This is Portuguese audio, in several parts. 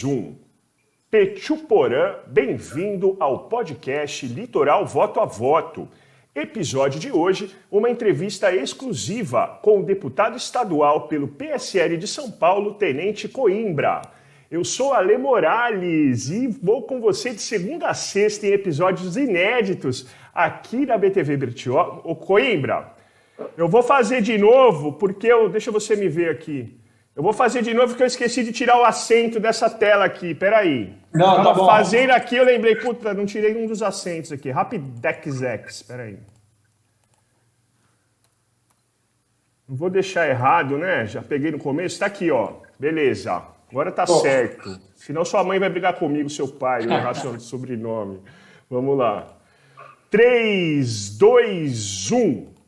Zoom. Pechuporã, bem-vindo ao podcast Litoral Voto a Voto. Episódio de hoje, uma entrevista exclusiva com o deputado estadual pelo PSL de São Paulo, Tenente Coimbra. Eu sou Ale Morales e vou com você de segunda a sexta em episódios inéditos aqui na BTV Bertioga. Ô Coimbra, eu vou fazer de novo porque deixa você me ver aqui. Eu vou fazer de novo porque eu esqueci de tirar o acento dessa tela aqui. Peraí. Não, tá bom. Fazendo aqui, eu lembrei, puta, não tirei um dos acentos aqui. Rapidex, peraí. Não vou deixar errado, né? Já peguei no começo. Tá aqui, ó. Beleza. Agora tá certo. Senão sua mãe vai brigar comigo, seu pai, eu errar seu sobrenome. Vamos lá. 3, 2, 1.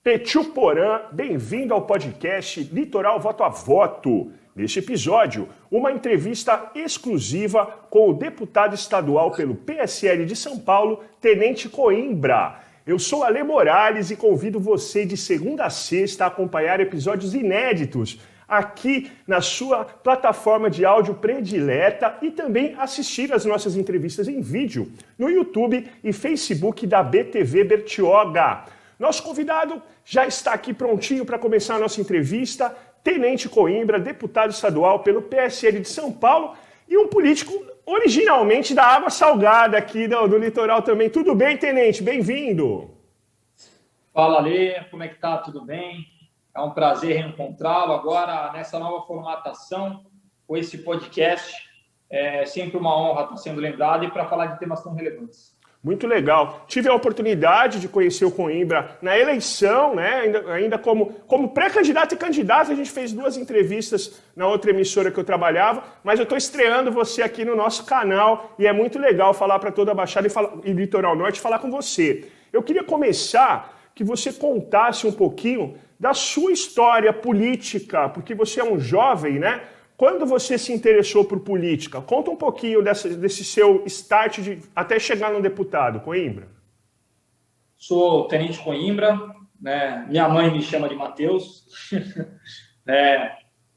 Pechuporã, bem-vindo ao podcast Litoral Voto a Voto. Neste episódio, uma entrevista exclusiva com o deputado estadual pelo PSL de São Paulo, Tenente Coimbra. Eu sou Ale Morales e convido você de segunda a sexta a acompanhar episódios inéditos aqui na sua plataforma de áudio predileta e também assistir as nossas entrevistas em vídeo no YouTube e Facebook da BTV Bertioga. Nosso convidado já está aqui prontinho para começar a nossa entrevista, Tenente Coimbra, deputado estadual pelo PSL de São Paulo e um político originalmente da água salgada aqui do litoral também. Tudo bem, Tenente? Bem-vindo! Fala, Lê, como é que tá? Tudo bem? É um prazer reencontrá-lo agora nessa nova formatação com esse podcast. É sempre uma honra estar sendo lembrado e para falar de temas tão relevantes. Muito legal. Tive a oportunidade de conhecer o Coimbra na eleição, né? Ainda como pré-candidato e candidato, a gente fez 2 entrevistas na outra emissora que eu trabalhava, mas eu estou estreando você aqui no nosso canal e é muito legal falar para toda a Baixada e Litoral Norte falar com você. Eu queria começar que você contasse um pouquinho da sua história política, porque você é um jovem, né? Quando você se interessou por política? Conta um pouquinho desse seu start até chegar no deputado, Coimbra. Sou Tenente Coimbra, né? Minha mãe me chama de Matheus.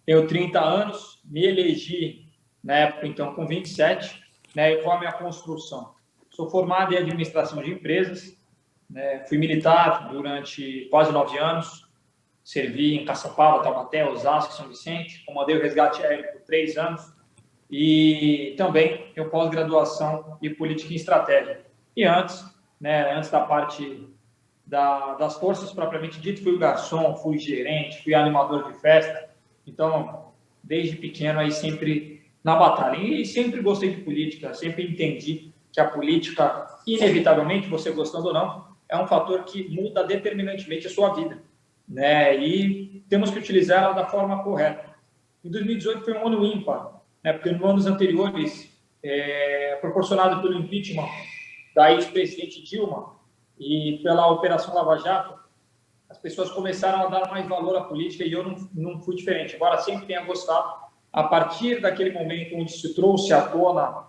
Tenho 30 anos, me elegi na época, então, com 27, né? E qual a minha construção? Sou formado em administração de empresas, né? Fui militar durante quase 9 anos. Servi em Caçapava, Taubaté, Osasco, São Vicente. Comandei o resgate aéreo por 3 anos. E também tenho pós-graduação em política e estratégia. E antes da parte das forças propriamente dito, fui garçom, fui gerente, fui animador de festa. Então, desde pequeno, aí sempre na batalha. E sempre gostei de política, sempre entendi que a política, inevitavelmente, você gostando ou não, é um fator que muda determinantemente a sua vida. Né? E temos que utilizar ela da forma correta. Em 2018 foi um ano ímpar, né? Porque nos anos anteriores, proporcionado pelo impeachment da ex-presidente Dilma e pela Operação Lava Jato, as pessoas começaram a dar mais valor à política e eu não fui diferente. Embora sempre tenha gostado, a partir daquele momento onde se trouxe à tona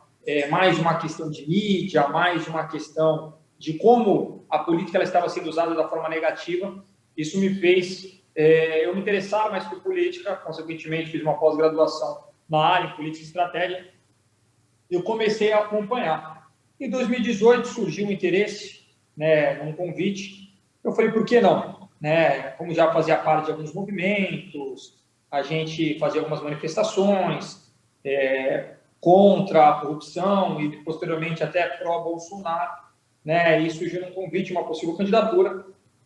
mais uma questão de mídia, mais uma questão de como a política ela estava sendo usada da forma negativa, isso me fez eu me interessar mais por política, consequentemente fiz uma pós-graduação na área em política e estratégia. Eu comecei a acompanhar. Em 2018 surgiu um interesse, né, um convite. Eu falei, por que não? Né, como já fazia parte de alguns movimentos, a gente fazia algumas manifestações contra a corrupção e posteriormente até pró-Bolsonaro, né, e surgiu um convite, uma possível candidatura.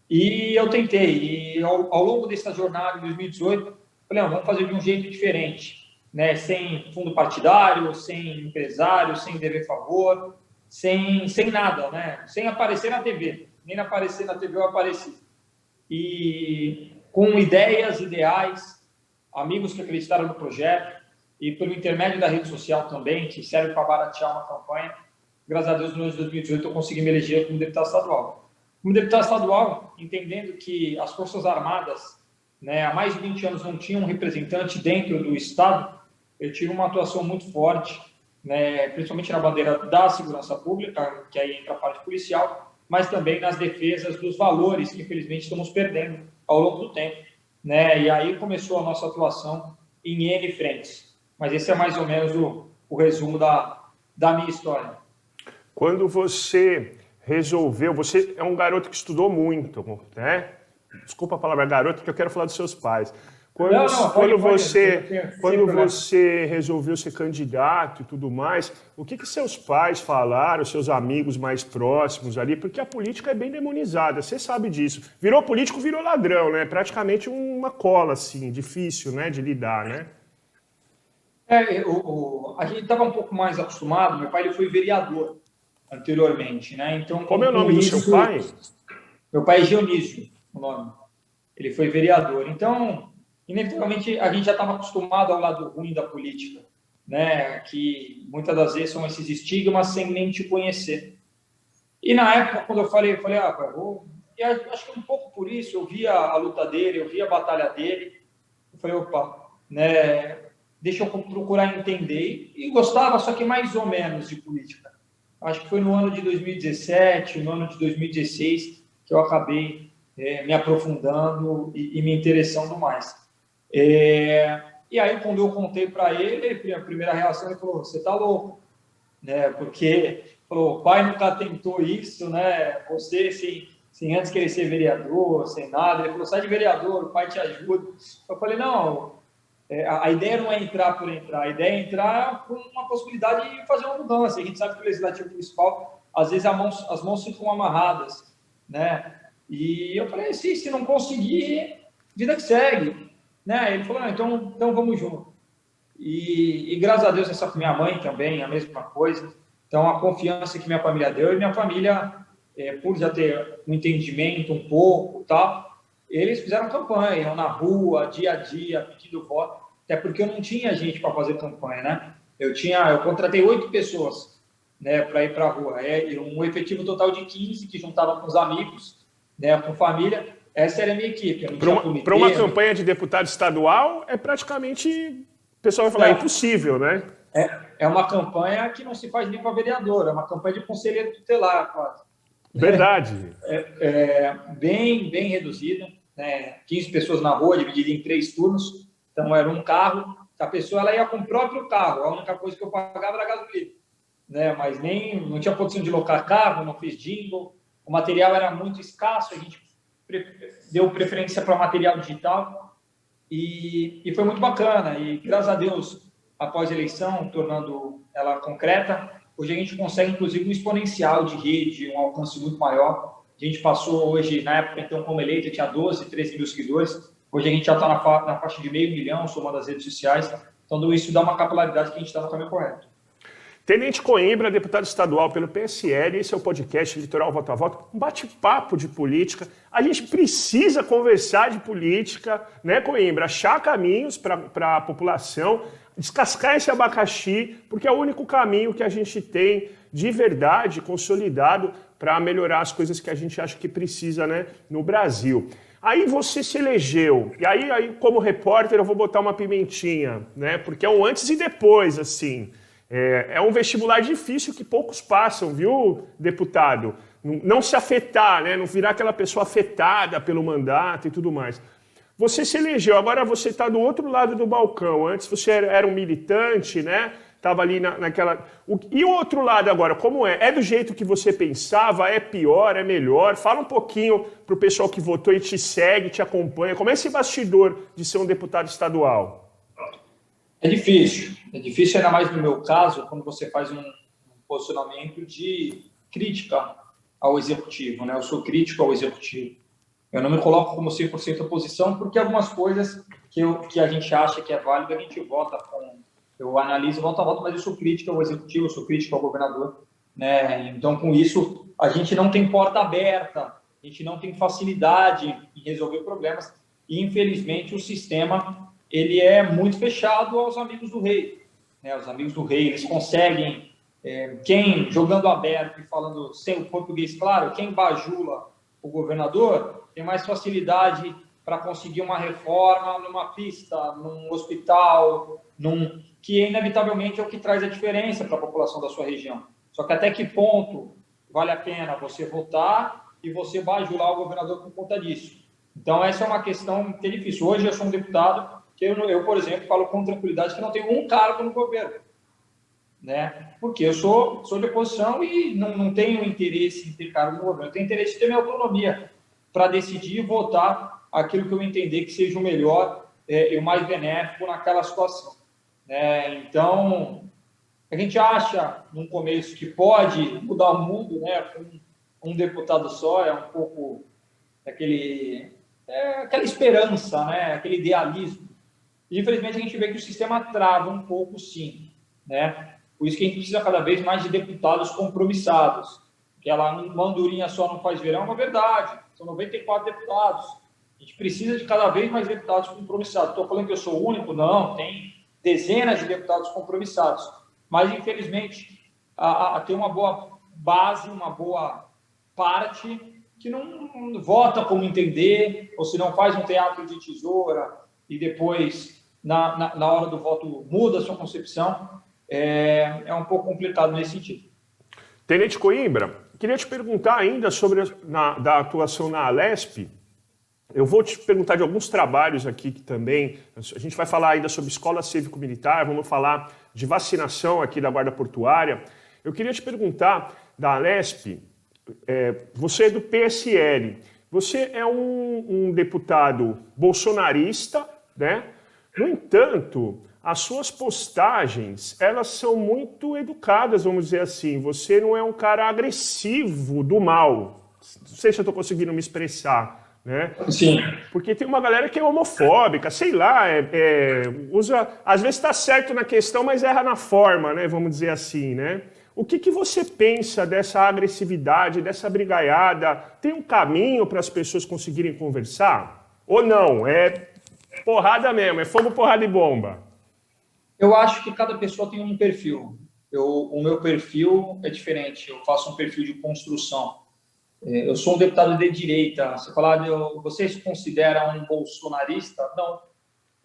E eu tentei, e ao longo dessa jornada, em 2018, falei, vamos fazer de um jeito diferente, né? Sem fundo partidário, sem empresário, sem dever favor, sem nada, né? Sem aparecer na TV, nem aparecer na TV eu apareci. E com ideias, ideais, amigos que acreditaram no projeto, e pelo intermédio da rede social também, que serve para baratear uma campanha, graças a Deus, no ano de 2018, eu consegui me eleger como deputado estadual. Como deputado estadual, entendendo que as Forças Armadas, né, há mais de 20 anos não tinham um representante dentro do Estado, eu tive uma atuação muito forte, né, principalmente na bandeira da segurança pública, que aí entra a parte policial, mas também nas defesas dos valores que, infelizmente, estamos perdendo ao longo do tempo. Né? E aí começou a nossa atuação em N frentes. Mas esse é mais ou menos o resumo da minha história. Quando você resolveu, você é um garoto que estudou muito, né? Desculpa a palavra garoto, porque eu quero falar dos seus pais. Quando você resolveu ser candidato e tudo mais, o que seus pais falaram, seus amigos mais próximos ali? Porque a política é bem demonizada, você sabe disso. Virou político, virou ladrão, né? Praticamente uma cola, assim, difícil, né, de lidar, né? A gente estava um pouco mais acostumado, meu pai ele foi vereador anteriormente, né? Então, como é o nome do seu pai? Meu pai é Dionísio, o nome. Ele foi vereador. Então, inevitavelmente, a gente já estava acostumado ao lado ruim da política, né? Que muitas das vezes são esses estigmas sem nem te conhecer. E na época, quando eu falei, pai, e acho que um pouco por isso, eu via a luta dele, eu via a batalha dele, eu falei, opa, né? Deixa eu procurar entender. E gostava, só que mais ou menos, de política. Acho que foi no ano de 2017, no ano de 2016, que eu acabei me aprofundando e me interessando mais. E aí, quando eu contei para ele, a primeira reação, ele falou, você tá louco, né? Porque, falou, o pai nunca tentou isso, né? Você, sem antes querer ser vereador, sem nada. Ele falou, sai de vereador, o pai te ajuda. Eu falei, não, a ideia não é entrar por entrar, a ideia é entrar com uma possibilidade de fazer uma mudança. A gente sabe que o Legislativo Municipal, às vezes, as mãos ficam amarradas, né? E eu falei, se não conseguir, vida que segue, né? Ele falou, então vamos junto. E graças a Deus, essa minha mãe também, a mesma coisa. Então, a confiança que minha família deu, e minha família, por já ter um entendimento um pouco, tal, eles fizeram campanha, iam na rua, dia a dia, pedindo voto, até porque eu não tinha gente para fazer campanha, né? Eu contratei 8 pessoas, né, para ir para a rua, um efetivo total de 15, que juntava com os amigos, né, com família. Essa era a minha equipe. Para uma campanha de deputado estadual, é praticamente, o pessoal vai falar, impossível, né? É uma campanha que não se faz nem para vereador, é uma campanha de conselheiro tutelar, quase. Verdade. Bem reduzida, né? 15 pessoas na rua, dividida em 3 turnos. Então, era um carro. A pessoa ela ia com o próprio carro. A única coisa que eu pagava era gasolina, né? Mas não tinha condição de locar carro, não fiz jingle. O material era muito escasso, a gente deu preferência para material digital. E foi muito bacana. E, graças a Deus, após a eleição, tornando ela concreta, hoje a gente consegue, inclusive, um exponencial de rede, um alcance muito maior. A gente passou hoje, na época, então, como eleito, tinha 12, 13 mil seguidores. Hoje a gente já está na faixa de 500 mil, somando as redes sociais. Então, isso dá uma capilaridade que a gente está no caminho correto. Tenente Coimbra, deputado estadual pelo PSL, esse é o podcast Litoral Voto a Voto, um bate-papo de política. A gente precisa conversar de política, né, Coimbra? Achar caminhos para a população, descascar esse abacaxi, porque é o único caminho que a gente tem de verdade consolidado para melhorar as coisas que a gente acha que precisa, né, no Brasil. Aí você se elegeu, e aí como repórter eu vou botar uma pimentinha, né, porque é um antes e depois, assim. É um vestibular difícil que poucos passam, viu, deputado? Não se afetar, né? Não virar aquela pessoa afetada pelo mandato e tudo mais. Você se elegeu, agora você está do outro lado do balcão. Antes você era um militante, né? Estava ali naquela... E o outro lado agora, como é? É do jeito que você pensava? É pior? É melhor? Fala um pouquinho para o pessoal que votou e te segue, te acompanha. Como é esse bastidor de ser um deputado estadual? É difícil ainda mais no meu caso, quando você faz um posicionamento de crítica ao executivo, né? Eu sou crítico ao executivo. Eu não me coloco como 100% oposição, porque algumas coisas que a gente acha que é válido, a gente vota com... Eu analiso voto a voto, mas eu sou crítico ao executivo, eu sou crítico ao governador, né? Então, com isso, a gente não tem porta aberta, a gente não tem facilidade em resolver problemas, e, infelizmente, o sistema... ele é muito fechado aos amigos do rei, né? Os amigos do rei, eles conseguem, quem, jogando aberto e falando sem o português claro, quem bajula o governador, tem mais facilidade para conseguir uma reforma numa pista, num hospital, que inevitavelmente é o que traz a diferença para a população da sua região. Só que até que ponto vale a pena você votar e você bajular o governador por conta disso? Então, essa é uma questão que é difícil. Hoje eu sou um deputado que eu, por exemplo, falo com tranquilidade que não tenho um cargo no governo, né? Porque eu sou de oposição e não tenho interesse em ter cargo no governo. Eu tenho interesse em ter minha autonomia para decidir e votar aquilo que eu entender que seja o melhor e o mais benéfico naquela situação, né? Então, a gente acha, no começo, que pode mudar o mundo, né? Com um deputado só, é um pouco aquela esperança, né? Aquele idealismo. E, infelizmente, a gente vê que o sistema trava um pouco, sim, né? Por isso que a gente precisa cada vez mais de deputados compromissados. Uma andorinha só não faz verão, é uma verdade. São 94 deputados. A gente precisa de cada vez mais deputados compromissados. Estou falando que eu sou o único? Não, tem dezenas de deputados compromissados. Mas, infelizmente, tem uma boa base, uma boa parte que não vota como entender, ou se não faz um teatro de tesoura e depois, na hora do voto, muda a sua concepção. É um pouco complicado nesse sentido. Tenente Coimbra, queria te perguntar ainda sobre da atuação na Alesp. Eu vou te perguntar de alguns trabalhos aqui que também... A gente vai falar ainda sobre escola cívico-militar, vamos falar de vacinação aqui da Guarda Portuária. Eu queria te perguntar, da Alesp, você é do PSL, você é um deputado bolsonarista, né? No entanto, as suas postagens, elas são muito educadas, vamos dizer assim. Você não é um cara agressivo do mal. Não sei se eu estou conseguindo me expressar, né? Sim. Porque tem uma galera que é homofóbica, sei lá, usa... Às vezes está certo na questão, mas erra na forma, né? Vamos dizer assim, né? O que você pensa dessa agressividade, dessa brigaiada? Tem um caminho para as pessoas conseguirem conversar? Ou não? É porrada mesmo, é fogo, porrada e bomba. Eu acho que cada pessoa tem um perfil. O meu perfil é diferente. Eu faço um perfil de construção. Eu sou um deputado de direita. Você falar, você se considera um bolsonarista? Não.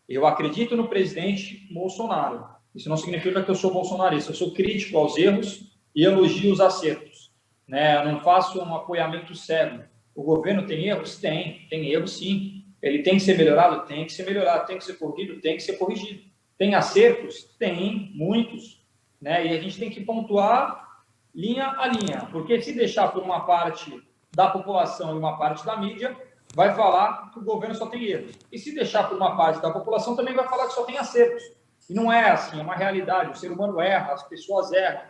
Eu acredito no presidente Bolsonaro. Isso não significa que eu sou bolsonarista. Eu sou crítico aos erros e elogio os acertos, né? Eu não faço um apoiamento cego. O governo tem erros? Tem erros, sim. Ele tem que ser melhorado? Tem que ser melhorado. Tem que ser corrigido? Tem que ser corrigido. Tem acertos? Tem, muitos, né? E a gente tem que pontuar linha a linha, porque se deixar por uma parte da população e uma parte da mídia, vai falar que o governo só tem erros. E se deixar por uma parte da população, também vai falar que só tem acertos. E não é assim, é uma realidade. O ser humano erra, as pessoas erram.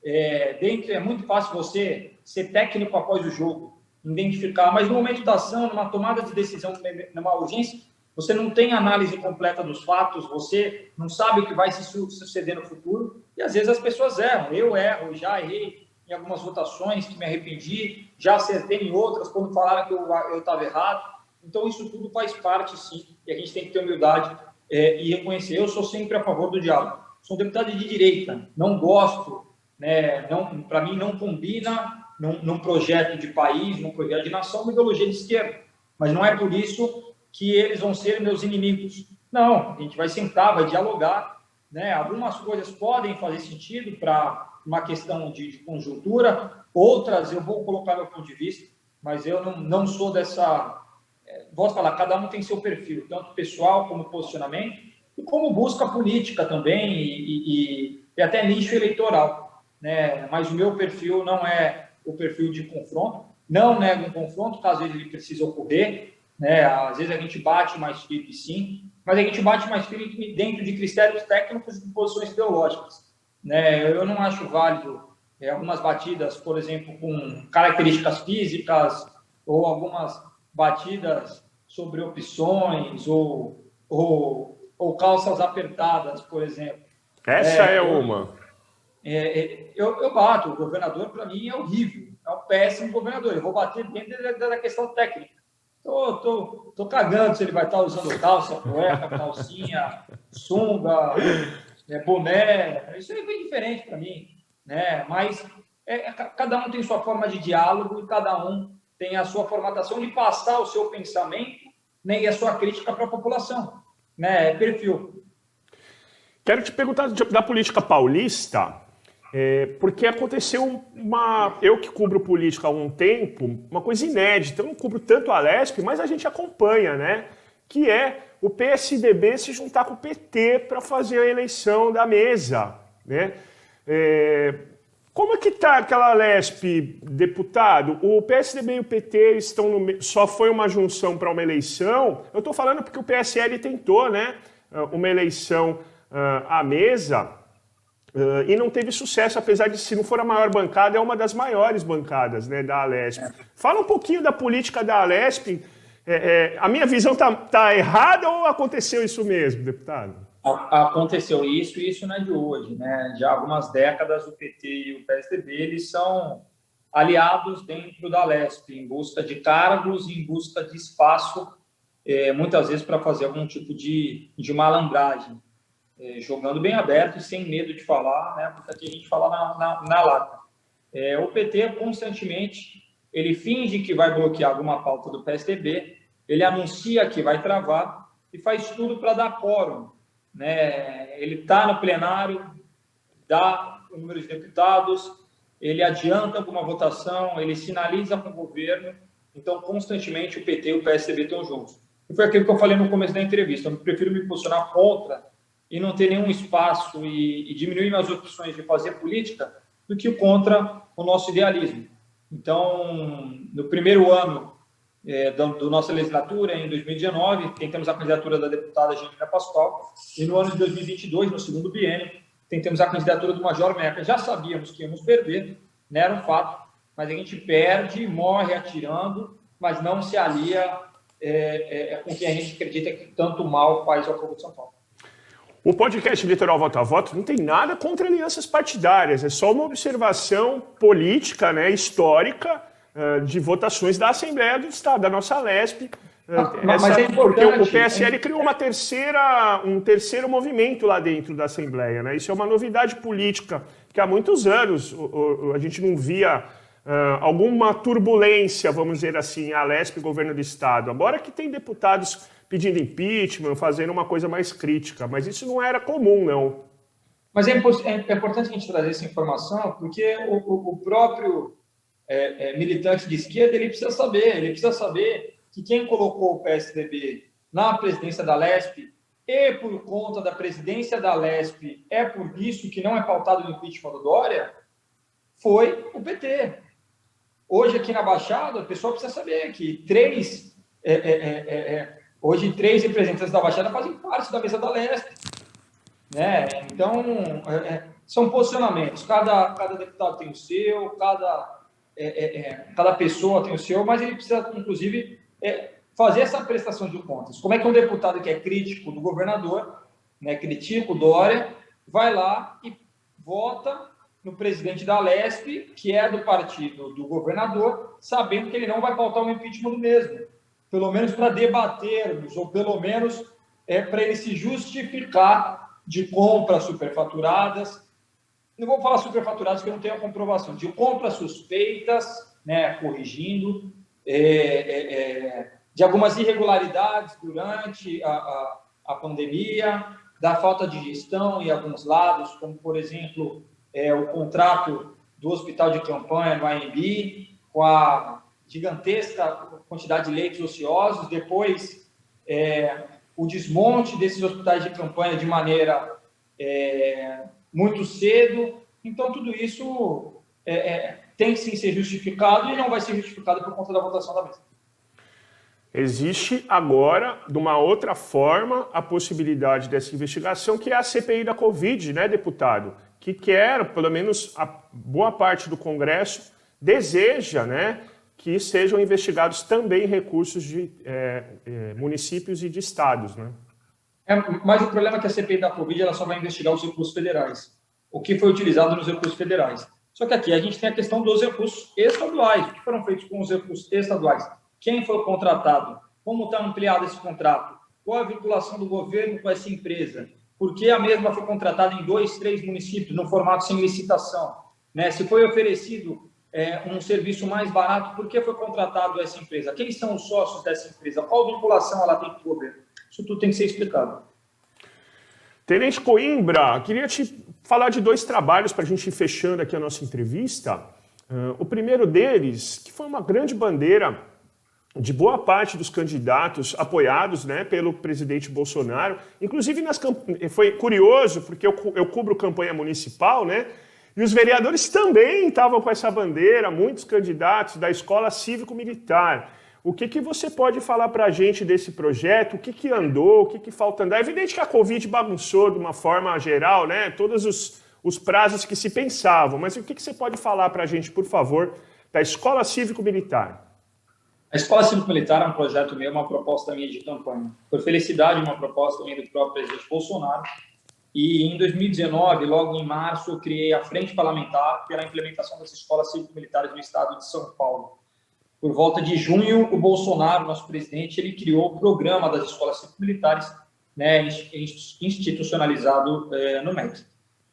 É muito fácil você ser técnico após o jogo, identificar, mas no momento da ação, numa tomada de decisão, numa urgência, você não tem análise completa dos fatos, você não sabe o que vai se suceder no futuro, e às vezes as pessoas erram. Eu erro, já errei em algumas votações que me arrependi, já acertei em outras quando falaram que eu estava errado. Então, isso tudo faz parte, sim, e a gente tem que ter humildade e reconhecer. Eu sou sempre a favor do diálogo. Sou um deputado de direita, não gosto, né, para mim não combina num projeto de país, num projeto de nação, uma ideologia de esquerda. Mas não é por isso que eles vão ser meus inimigos. Não, a gente vai sentar, vai dialogar, né? Algumas coisas podem fazer sentido para uma questão de conjuntura, outras eu vou colocar meu ponto de vista, mas eu não sou dessa... Posso falar, cada um tem seu perfil, tanto pessoal como posicionamento, e como busca política também, e até nicho eleitoral, né? Mas o meu perfil não é o perfil de confronto, não nego um confronto, caso ele precise ocorrer, né? Às vezes a gente bate mais firme, sim, mas a gente bate mais firme dentro de critérios técnicos e de posições ideológicas, né? Eu não acho válido algumas batidas, por exemplo, com características físicas, ou algumas batidas sobre opções, ou calças apertadas, por exemplo. Essa é uma. Eu bato. O governador, para mim, é horrível. É um péssimo governador. Eu vou bater dentro da questão técnica. Tô cagando se ele vai estar usando calça, cueca, calcinha, sunga, boné. Isso é bem diferente para mim, né? Mas cada um tem sua forma de diálogo e cada um tem a sua formatação de passar o seu pensamento, né, e a sua crítica para a população, né? Perfil. Quero te perguntar da política paulista, porque aconteceu eu que cubro política há um tempo, uma coisa inédita. Eu não cubro tanto a Alesp, mas a gente acompanha, né? que é o PSDB se juntar com o PT para fazer a eleição da mesa, né? Como é que está aquela Alesp, deputado? O PSDB e o PT estão só foi uma junção para uma eleição? Eu estou falando porque o PSL tentou, né, uma eleição à mesa e não teve sucesso, apesar de, se não for a maior bancada, é uma das maiores bancadas, né, da Alesp. Fala um pouquinho da política da Alesp. A minha visão tá errada ou aconteceu isso mesmo, deputado? Aconteceu isso, e isso não é de hoje, né? Já há algumas décadas o PT e o PSDB eles são aliados dentro da Alesp, em busca de cargos, em busca de espaço, muitas vezes para fazer algum tipo de malandragem, jogando bem aberto e sem medo de falar, né? Porque aqui a gente fala na lata. O PT constantemente ele finge que vai bloquear alguma pauta do PSDB, ele anuncia que vai travar e faz tudo para dar quórum, né? Ele está no plenário, dá o número de deputados, ele adianta alguma votação, ele sinaliza com o governo. Então, constantemente, o PT e o PSDB estão juntos. E foi aquilo que eu falei no começo da entrevista. Eu prefiro me posicionar contra e não ter nenhum espaço e diminuir minhas opções de fazer política do que contra o nosso idealismo. Então, no primeiro ano da nossa legislatura, em 2019, tentamos a candidatura da deputada Janina Pascoal, e no ano de 2022, no segundo biênio, tentamos a candidatura do Major Meca. Já sabíamos que íamos perder, né, era um fato, mas a gente perde, morre atirando, mas não se alia com quem a gente acredita que tanto mal faz ao povo de São Paulo. O podcast Litoral Voto a Voto não tem nada contra alianças partidárias, é só uma observação política, né, histórica, de votações da Assembleia do Estado, da nossa Alesp. Mas é importante, porque o PSL criou um terceiro movimento lá dentro da Assembleia, né? Isso é uma novidade política, que há muitos anos a gente não via alguma turbulência, vamos dizer assim, a Alesp, governo do Estado. Agora que tem deputados pedindo impeachment, fazendo uma coisa mais crítica, mas isso não era comum, não. Mas é importante a gente trazer essa informação, porque o próprio militante de esquerda, ele precisa saber que quem colocou o PSDB na presidência da Alesp e por conta da presidência da Alesp é por isso que não é pautado no impeachment do Dória, foi o PT. Hoje aqui na Baixada, o pessoal precisa saber que hoje três representantes da Baixada fazem parte da mesa da Alesp, né? Então, são posicionamentos, cada deputado tem o seu, cada pessoa tem o seu, mas ele precisa, inclusive, fazer essa prestação de contas. Como é que um deputado que é crítico do governador, né, critica o Dória, vai lá e vota no presidente da Alesp, que é do partido do governador, sabendo que ele não vai pautar o impeachment do mesmo, pelo menos para debatermos, ou pelo menos para ele se justificar de compras superfaturadas. Não vou falar superfaturadas, porque eu não tenho a comprovação, de compras suspeitas, né, corrigindo, de algumas irregularidades durante a pandemia, da falta de gestão em alguns lados, como, por exemplo, o contrato do hospital de campanha no AMB, com a gigantesca quantidade de leitos ociosos, depois o desmonte desses hospitais de campanha de maneira muito cedo. Então, tudo isso tem que sim ser justificado e não vai ser justificado por conta da votação da mesa. Existe agora, de uma outra forma, a possibilidade dessa investigação, que é a CPI da Covid, né, deputado? Que quer, pelo menos a boa parte do Congresso, deseja, né, que sejam investigados também recursos de municípios e de estados, né? Mas o problema é que a CPI da Covid ela só vai investigar os recursos federais, o que foi utilizado nos recursos federais. Só que aqui a gente tem a questão dos recursos estaduais. O que foram feitos com os recursos estaduais? Quem foi contratado? Como está ampliado esse contrato? Qual a vinculação do governo com essa empresa? Por que a mesma foi contratada em 2, 3 municípios, no formato sem licitação? Né? Se foi oferecido um serviço mais barato, por que foi contratado essa empresa? Quem são os sócios dessa empresa? Qual vinculação ela tem com o governo? Isso tudo tem que ser explicado. Tenente Coimbra, queria te falar de 2 trabalhos para a gente ir fechando aqui a nossa entrevista. O primeiro deles, que foi uma grande bandeira de boa parte dos candidatos apoiados, né, pelo presidente Bolsonaro. Inclusive, foi curioso, porque eu cubro campanha municipal, né, e os vereadores também estavam com essa bandeira, muitos candidatos da Escola Cívico-Militar. O que você pode falar para a gente desse projeto? O que andou? O que falta andar? É evidente que a Covid bagunçou de uma forma geral, né, todos os prazos que se pensavam, mas o que você pode falar para a gente, por favor, da Escola Cívico-Militar? A Escola Cívico-Militar é um projeto meu, uma proposta minha de campanha. Por felicidade, uma proposta minha do próprio presidente Bolsonaro. E em 2019, logo em março, eu criei a Frente Parlamentar pela implementação das escolas cívico-militares no estado de São Paulo. Por volta de junho, o Bolsonaro, nosso presidente, ele criou o programa das escolas cívico-militares, né, institucionalizado no MEC.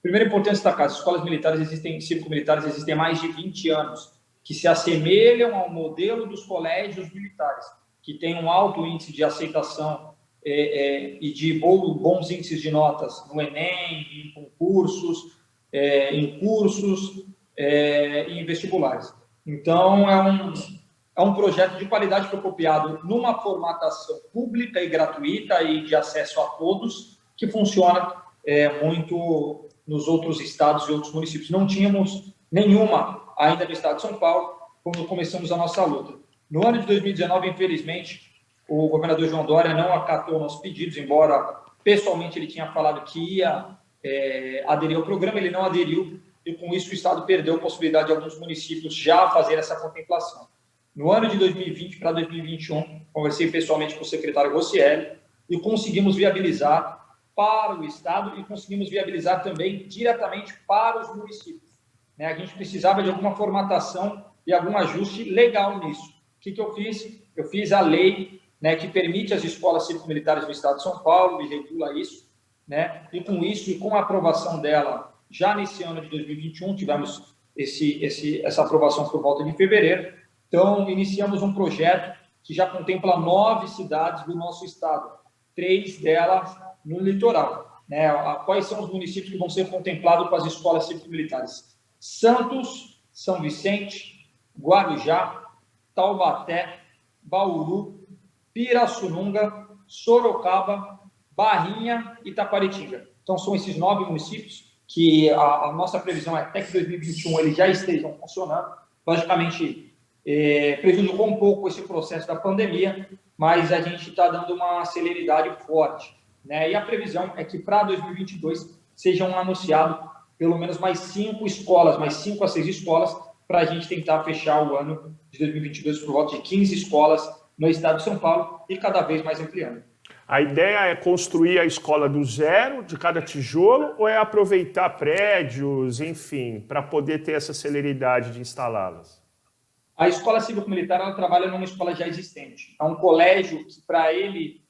Primeiro, é importante destacar, as escolas militares cívico-militares existem há mais de 20 anos, que se assemelham ao modelo dos colégios militares, que tem um alto índice de aceitação e de bons índices de notas no Enem, em concursos, em cursos e em vestibulares. Então, é um projeto de qualidade copiado numa formatação pública e gratuita e de acesso a todos, que funciona muito nos outros estados e outros municípios. Não tínhamos nenhuma ainda no estado de São Paulo, quando começamos a nossa luta. No ano de 2019, infelizmente, o governador João Dória não acatou nossos pedidos, embora pessoalmente ele tinha falado que ia aderir ao programa, ele não aderiu, e com isso o estado perdeu a possibilidade de alguns municípios já fazer essa contemplação. No ano de 2020 para 2021, conversei pessoalmente com o secretário Rossielli e conseguimos viabilizar para o estado e conseguimos viabilizar também diretamente para os municípios. A gente precisava de alguma formatação e algum ajuste legal nisso. O que eu fiz? Eu fiz a lei, né, que permite as escolas cívico-militares do estado de São Paulo e regula isso, né? E com isso e com a aprovação dela, já nesse ano de 2021, tivemos essa aprovação por volta de fevereiro. Então, iniciamos um projeto que já contempla 9 cidades do nosso estado, 3 delas no litoral, né? Quais são os municípios que vão ser contemplados com as escolas cívico-militares? Santos, São Vicente, Guarujá, Taubaté, Bauru, Pirassununga, Sorocaba, Barrinha e Taquaritinga. Então, são esses 9 municípios que a nossa previsão é até que 2021 eles já estejam funcionando. Logicamente, prejudicou um pouco esse processo da pandemia, mas a gente está dando uma celeridade forte, né? E a previsão é que para 2022 sejam anunciados pelo menos mais 5 escolas, mais 5 a 6 escolas, para a gente tentar fechar o ano de 2022 por volta de 15 escolas no estado de São Paulo e cada vez mais ampliando. A ideia é construir a escola do zero, de cada tijolo, ou é aproveitar prédios, enfim, para poder ter essa celeridade de instalá-las? A escola cívico-militar ela trabalha numa escola já existente. É um colégio que, para ele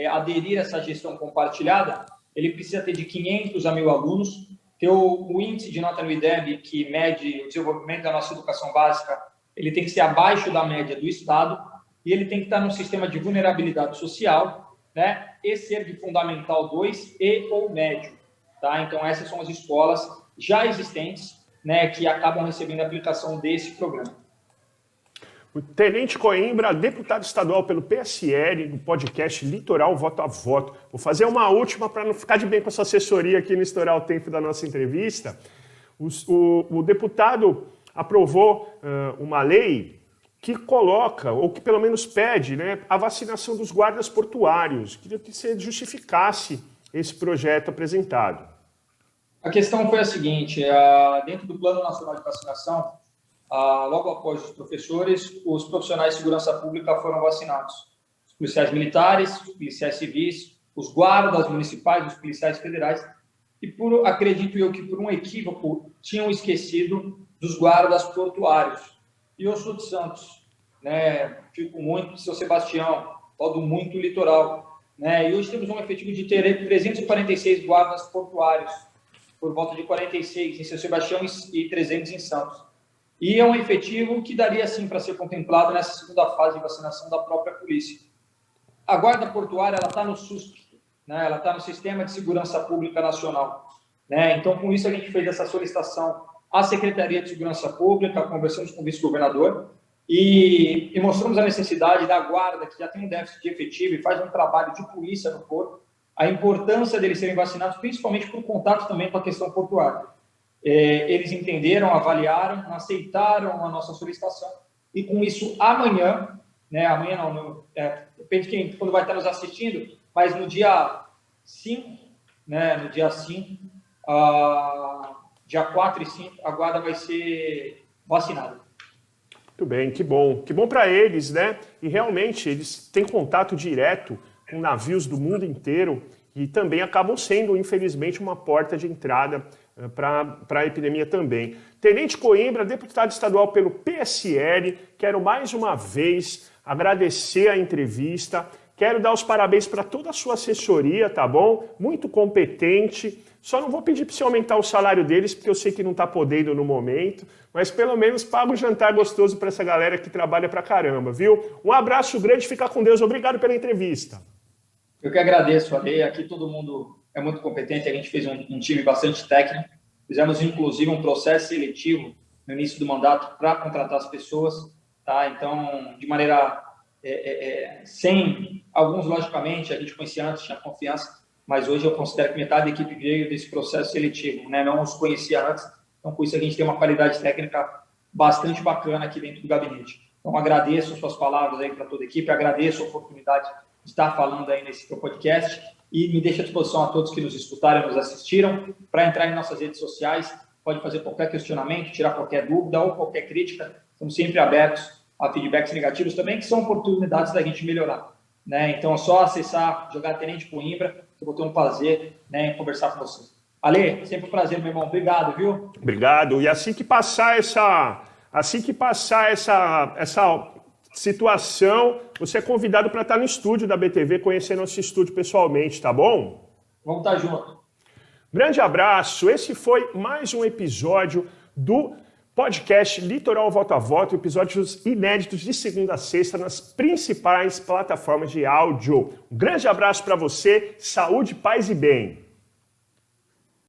aderir a essa gestão compartilhada, ele precisa ter de 500 a 1.000 alunos, ter o índice de nota no IDEB, que mede o desenvolvimento da nossa educação básica, ele tem que ser abaixo da média do Estado, e ele tem que estar num sistema de vulnerabilidade social, né, e ser de Fundamental 2 e ou médio. Tá? Então, essas são as escolas já existentes, né, que acabam recebendo a aplicação desse programa. O Tenente Coimbra, deputado estadual pelo PSL, no podcast Litoral Voto a Voto. Vou fazer uma última para não ficar de bem com essa assessoria aqui no estourar o tempo da nossa entrevista. O deputado aprovou uma lei que coloca, ou que pelo menos pede, né, a vacinação dos guardas portuários. Queria que você justificasse esse projeto apresentado. A questão foi a seguinte, dentro do Plano Nacional de Vacinação, logo após os professores, os profissionais de segurança pública foram vacinados. Os policiais militares, os policiais civis, os guardas municipais, os policiais federais, e acredito eu que por um equívoco tinham esquecido dos guardas portuários. E eu sou de Santos, né? Fico muito de São Sebastião, rodo muito o litoral, né? E hoje temos um efetivo de 346 guardas portuários, por volta de 46 em São Sebastião e 300 em Santos. E é um efetivo que daria, sim, para ser contemplado nessa segunda fase de vacinação da própria polícia. A Guarda Portuária está no SUSP, né? Ela está no Sistema de Segurança Pública Nacional, né? Então, com isso, a gente fez essa solicitação à Secretaria de Segurança Pública, conversamos com o vice-governador, e mostramos a necessidade da guarda, que já tem um déficit de efetivo e faz um trabalho de polícia no porto, a importância deles serem vacinados, principalmente por contato também com a questão portuária. Eles entenderam, avaliaram, aceitaram a nossa solicitação, e com isso, amanhã, né, amanhã não, depende de quem, quando vai estar nos assistindo, mas no dia 5, né, no dia 5, dia 4 e 5, a guarda vai ser vacinada. Muito bem, que bom. Que bom para eles, né? E realmente eles têm contato direto com navios do mundo inteiro e também acabam sendo, infelizmente, uma porta de entrada para a epidemia também. Tenente Coimbra, deputado estadual pelo PSL, quero mais uma vez agradecer a entrevista, quero dar os parabéns para toda a sua assessoria, tá bom? Muito competente. Só não vou pedir para você aumentar o salário deles, porque eu sei que não está podendo no momento, mas pelo menos paga um jantar gostoso para essa galera que trabalha pra caramba, viu? Um abraço grande, fica com Deus. Obrigado pela entrevista. Eu que agradeço, Ale. Aqui todo mundo é muito competente, a gente fez um time bastante técnico. Fizemos, inclusive, um processo seletivo no início do mandato para contratar as pessoas, tá? Então, de maneira sem... Alguns, logicamente, a gente conhecia antes, tinha confiança, mas hoje eu considero que metade da equipe veio desse processo seletivo, né? Não os conhecia antes, então com isso a gente tem uma qualidade técnica bastante bacana aqui dentro do gabinete. Então agradeço suas palavras aí para toda a equipe, agradeço a oportunidade de estar falando aí nesse podcast e me deixo à disposição a todos que nos escutaram e nos assistiram para entrar em nossas redes sociais, pode fazer qualquer questionamento, tirar qualquer dúvida ou qualquer crítica, estamos sempre abertos a feedbacks negativos também, que são oportunidades da gente melhorar, né? Então é só acessar, jogar Tenente Coimbra, eu vou ter um prazer, né, em conversar com você. Ale, sempre um prazer, meu irmão. Obrigado, viu? Obrigado. E assim que passar essa situação, você é convidado para estar no estúdio da BTV, conhecer nosso estúdio pessoalmente, tá bom? Vamos estar juntos. Grande abraço. Esse foi mais um episódio do podcast Litoral Voto a Voto, episódios inéditos de segunda a sexta nas principais plataformas de áudio. Um grande abraço para você, saúde, paz e bem.